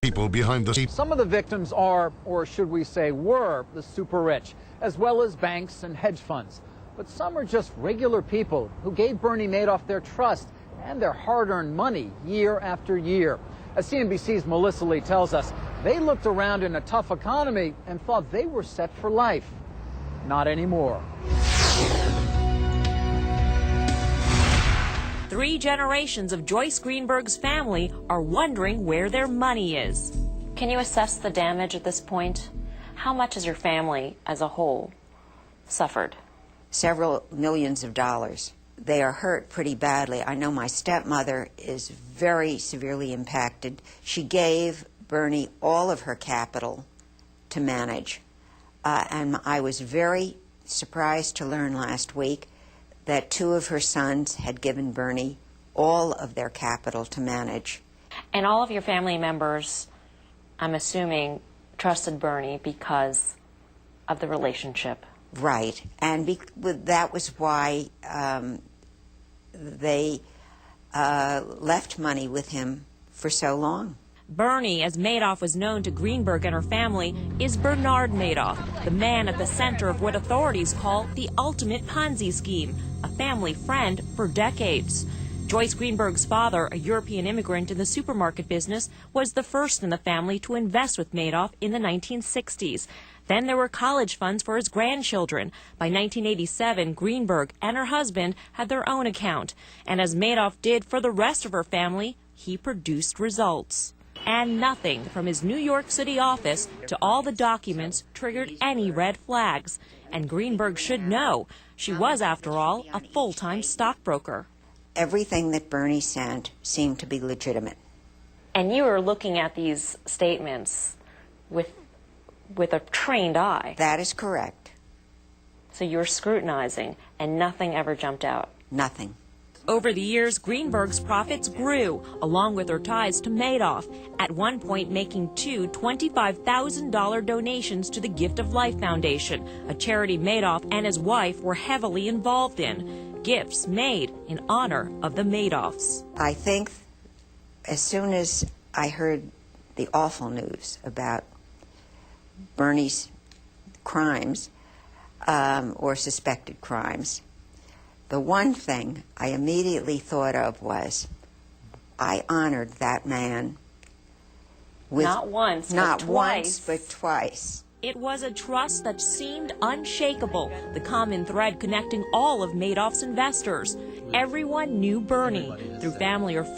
People behind the scenes. Some of the victims are, or should we say were, the super rich, as well as banks and hedge funds. But some are just regular people who gave Bernie Madoff their trust and their hard-earned money year after year. As CNBC's Melissa Lee tells us, they looked around in a tough economy and thought they were set for life. Not anymore. 3 generations of Joyce Greenberg's family are wondering where their money is. Can you assess the damage at this point? How much has your family as a whole suffered? Several millions of dollars. They are hurt pretty badly. I know my stepmother is very severely impacted. She gave Bernie all of her capital to manage. And I was very surprised to learn last week that 2 of her sons had given Bernie all of their capital to manage. And all of your family members, I'm assuming, trusted Bernie because of the relationship. Right, and that was why they left money with him for so long. Bernie, as Madoff was known to Greenberg and her family, is Bernard Madoff, the man at the center of what authorities call the ultimate Ponzi scheme, a family friend for decades. Joyce Greenberg's father, a European immigrant in the supermarket business, was the first in the family to invest with Madoff in the 1960s. Then there were college funds for his grandchildren. By 1987, Greenberg and her husband had their own account. And as Madoff did for the rest of her family, he produced results. And nothing from his New York City office to all the documents triggered any red flags. And Greenberg should know. She was, after all, a full-time stockbroker. Everything that Bernie sent seemed to be legitimate. And you were looking at these statements with a trained eye. That is correct. So you were scrutinizing, and nothing ever jumped out? Nothing. Over the years, Greenberg's profits grew, along with her ties to Madoff, at one point making 2 $25,000 donations to the Gift of Life Foundation, a charity Madoff and his wife were heavily involved in. Gifts made in honor of the Madoffs. I think as soon as I heard the awful news about Bernie's crimes, or suspected crimes, the one thing I immediately thought of was I honored that man with Not once, not but once, twice. but twice. It was a trust that seemed unshakable, the common thread connecting all of Madoff's investors. Everyone knew Bernie, through family or friends.